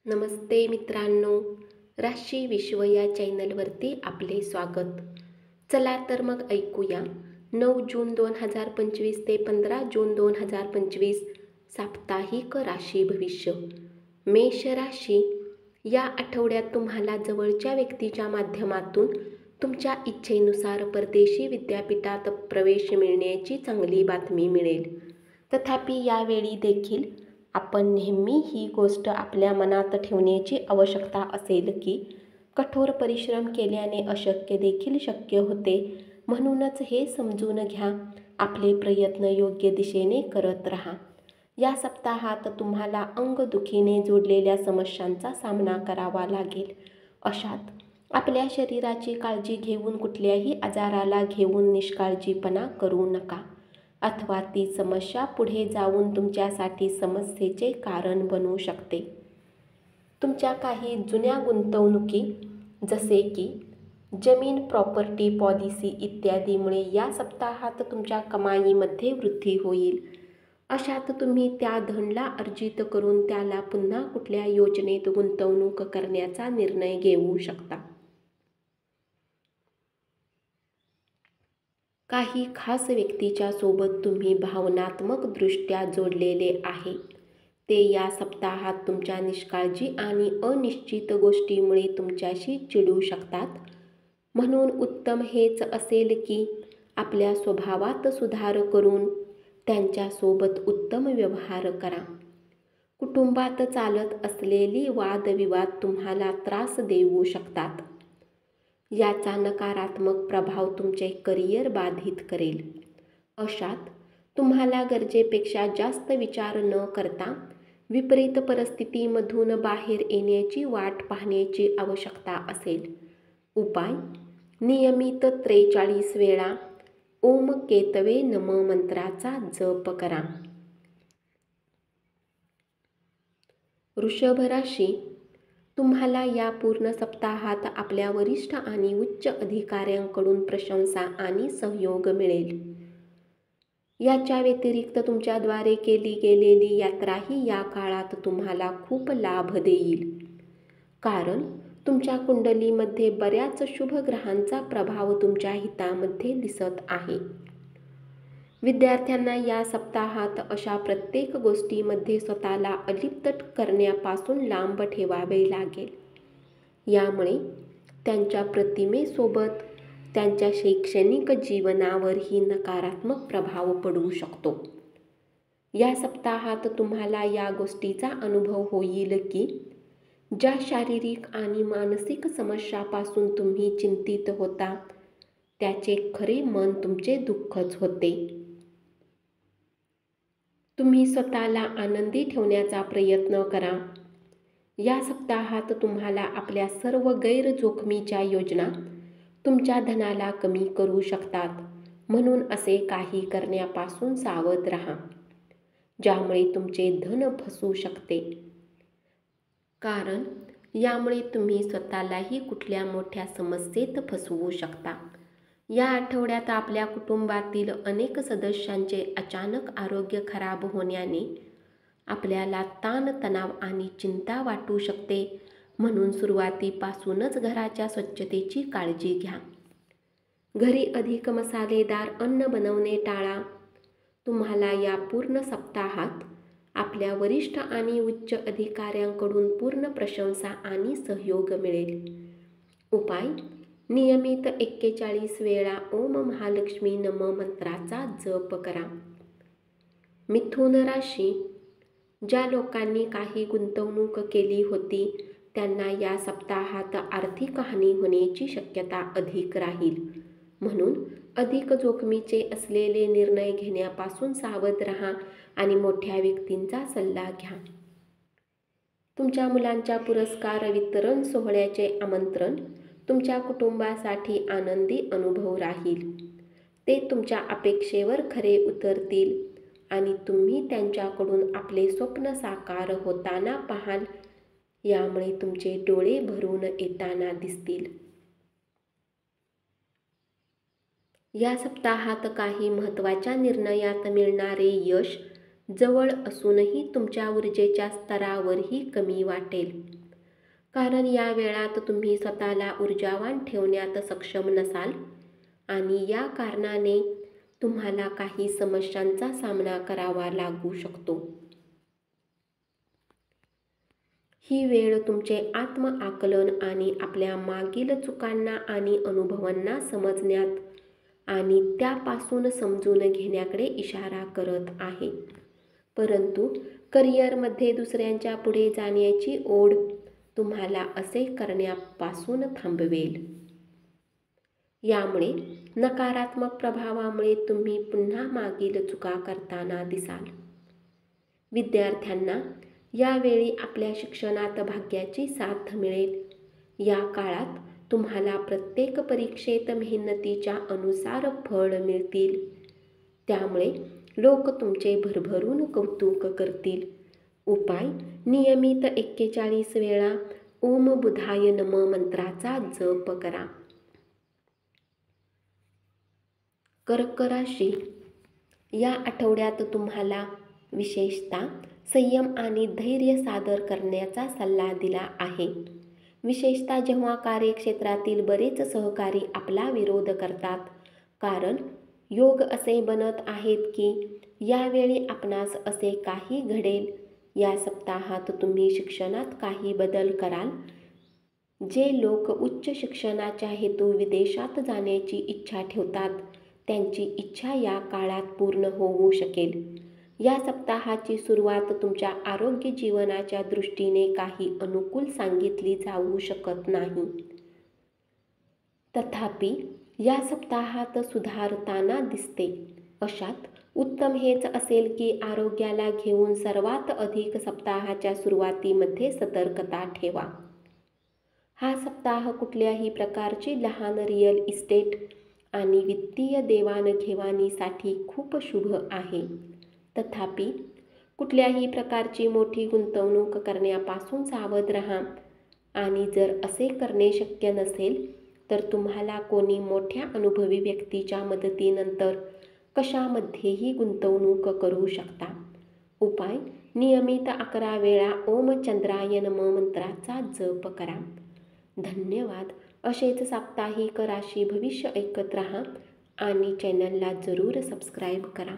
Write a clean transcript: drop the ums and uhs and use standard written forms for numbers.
नमस्ते मित्रांनो, राशी विश्व या चॅनलवरती आपले स्वागत. चला तर मग ऐकूया 9 जून 2025 ते 15 जून 2025 साप्ताहिक राशी भविष्य. मेष राशी, या आठवड्यात तुम्हाला जवळच्या व्यक्तीच्या माध्यमातून तुमच्या इच्छेनुसार परदेशी विद्यापीठात प्रवेश मिळण्याची चांगली बातमी मिळेल. तथापि यावेळी देखील आपण नेहमी ही गोष्ट आपल्या मनात ठेवण्याची आवश्यकता असेल की कठोर परिश्रम केल्याने अशक्य देखील शक्य होते. म्हणूनच हे समजून घ्या, आपले प्रयत्न योग्य दिशेने करत राहा. या सप्ताहात तुम्हाला अंगदुखीने जोडलेल्या समस्यांचा सामना करावा लागेल. अशात आपल्या शरीराची काळजी घेऊन कुठल्याही आजाराला घेऊन निष्काळजीपणा करू नका, अथवा ती समस्या पुढे जाऊन तुमच्यासाठी समस्येचे कारण बनू शकते. तुमच्या काही जुन्या गुंतवणुकी जसे की जमीन, प्रॉपर्टी, पॉलिसी इत्यादीमुळे या सप्ताहात तुमच्या कमाईमध्ये वृद्धी होईल. अशात तुम्ही त्या धनला अर्जित करून त्याला पुन्हा कुठल्या योजनेत गुंतवणूक करण्याचा निर्णय घेऊ शकता. काही खास व्यक्तीच्या सोबत तुम्ही भावनात्मकदृष्ट्या जोडलेले आहे. ते या सप्ताहात तुमच्या निष्काळजी आणि अनिश्चित गोष्टीमुळे तुमच्याशी चिडू शकतात. म्हणून उत्तम हेच असेल की आपल्या स्वभावात सुधार करून त्यांच्यासोबत उत्तम व्यवहार करा. कुटुंबात चालत असलेली वादविवाद तुम्हाला त्रास देऊ शकतात. याचा नकारात्मक प्रभाव तुमचे करिअर बाधित करेल. अशात तुम्हाला गरजेपेक्षा जास्त विचार न करता विपरीत परिस्थितीमधून बाहेर येण्याची वाट पाहण्याची आवश्यकता असेल. उपाय: नियमित 43 वेळा ओम केतवे नम मंत्राचा जप करा. वृषभ राशी, तुम्हाला या पूर्ण सप्ताहात आपल्या वरिष्ठ आणि उच्च अधिकाऱ्यांकडून प्रशंसा आणि सहयोग मिळेल. याच्या व्यतिरिक्त तुमच्याद्वारे केली गेलेली यात्राही या काळात तुम्हाला खूप लाभ देईल, कारण तुमच्या कुंडलीमध्ये बऱ्याच शुभ ग्रहांचा प्रभाव तुमच्या हितामध्ये दिसत आहे. विद्यार्थ्यांना या सप्ताहात अशा प्रत्येक गोष्टीमध्ये स्वतःला अलिप्त करण्यापासून लांब ठेवावे लागेल. यामुळे त्यांच्या प्रतिमेसोबत त्यांच्या शैक्षणिक जीवनावरही नकारात्मक प्रभाव पडू शकतो. या सप्ताहात तुम्हाला या गोष्टीचा अनुभव होईल की ज्या शारीरिक आणि मानसिक समस्यापासून तुम्ही चिंतित होता, त्याचे खरे मन तुमचे दुःखच होते. तुम्ही स्वतःला आनंदी ठेवण्याचा प्रयत्न करा. या सप्ताहात तुम्हाला आपल्या सर्व गैरजोखमीच्या योजना तुमच्या धनाला कमी करू शकतात. म्हणून असे काही करण्यापासून सावध राहा ज्यामुळे तुमचे धन फसू शकते, कारण यामुळे तुम्ही स्वतःलाही कुठल्या मोठ्या समस्येत फसवू शकता. या आठवड्यात आपल्या कुटुंबातील अनेक सदस्यांचे अचानक आरोग्य खराब होण्याने आपल्याला ताणतणाव आणि चिंता वाटू शकते. म्हणून सुरुवातीपासूनच घराच्या स्वच्छतेची काळजी घ्या. घरी अधिक मसालेदार अन्न बनवणे टाळा. तुम्हाला या पूर्ण सप्ताहात आपल्या वरिष्ठ आणि उच्च अधिकाऱ्यांकडून पूर्ण प्रशंसा आणि सहयोग मिळेल. उपाय: नियमित 41 वेळा ओम महालक्ष्मी नम मंत्राचा जप करा. मिथुन राशी, ज्या लोकांनी काही गुंतवणूक केली होती त्यांना या सप्ताहात आर्थिक हानी होण्याची शक्यता अधिक राहील. म्हणून अधिक जोखमीचे असलेले निर्णय घेण्यापासून सावध राहा आणि मोठ्या व्यक्तींचा सल्ला घ्या. तुमच्या मुलांच्या पुरस्कार वितरण सोहळ्याचे आमंत्रण तुमच्या कुटुंबासाठी आनंदी अनुभव राहील. ते तुमच्या अपेक्षेवर खरे उतरतील आणि तुम्ही त्यांच्याकडून आपले स्वप्न साकार होताना पाहाल. यामुळे तुमचे डोळे भरून येताना दिसतील. या सप्ताहात काही महत्त्वाच्या निर्णयात मिळणारे यश जवळ असूनही तुमच्या ऊर्जेच्या स्तरावरही कमी वाटेल. कारण या वेळात तुम्ही स्वतःला ऊर्जावान ठेवण्यात सक्षम नसाल आणि या कारणाने तुम्हाला काही समस्यांचा सामना करावा लागू शकतो. ही वेळ तुमचे आत्मआकलन आणि आपल्या मागील चुकांना आणि अनुभवांना समजण्यात आणि त्यापासून समजून घेण्याकडे इशारा करत आहे. परंतु करिअरमध्ये दुसऱ्यांच्या पुढे जाण्याची ओढ तुम्हाला असे करण्यापासून थांबवेल. यामुळे नकारात्मक प्रभावामुळे तुम्ही पुन्हा मागील चुका करताना दिसाल. विद्यार्थ्यांना यावेळी आपल्या शिक्षणात भाग्याची साथ मिळेल. या काळात तुम्हाला प्रत्येक परीक्षेत मेहनतीच्या अनुसार फळ मिळतील. त्यामुळे लोक तुमचे भरभरून कौतुक करतील. उपाय: नियमित 41 वेळा ओम बुधाय नमः मंत्राचा जप करा. कर्क राशी: या आठवड्यात तुम्हाला विशेषतः संयम आणि धैर्य सादर करण्याचा सल्ला दिला आहे. विशेषतः जेव्हा कार्यक्षेत्रातील बरेच सहकारी आपला विरोध करतात. कारण योग असे बनत आहेत की यावेळी आपणास असे काही घडेल. या सप्ताहात तुम्ही शिक्षणात काही बदल कराल. जे लोक उच्च शिक्षणाच्या हेतू विदेशात जाण्याची इच्छा ठेवतात त्यांची इच्छा या काळात पूर्ण होऊ शकेल. या सप्ताहाची सुरुवात तुमच्या आरोग्य जीवनाच्या दृष्टीने काही अनुकूल सांगितली जाऊ शकत नाही. तथापि या सप्ताहात सुधारताना दिसते. अशात उत्तम हेच असेल की आरोग्याला घेऊन सर्वात अधिक सप्ताहाच्या सुरुवातीमध्ये सतर्कता ठेवा. हा सप्ताह कुठल्याही प्रकारची लहान रिअल इस्टेट आणि वित्तीय देवाणघेवाणीसाठी खूप शुभ आहे. तथापि कुठल्याही प्रकारची मोठी गुंतवणूक करण्यापासून सावध राहा आणि जर असे करणे शक्य नसेल तर तुम्हाला कोणी मोठ्या अनुभवी व्यक्तीच्या मदतीनंतर कशामध्येही गुंतवणूक करू शकता. उपाय: नियमित 11 वेळा ओम चंद्राय नमः मंत्राचा जप करा. धन्यवाद. असेच साप्ताहिक राशी भविष्य ऐकत राहा आणि चॅनलला जरूर सबस्क्राईब करा.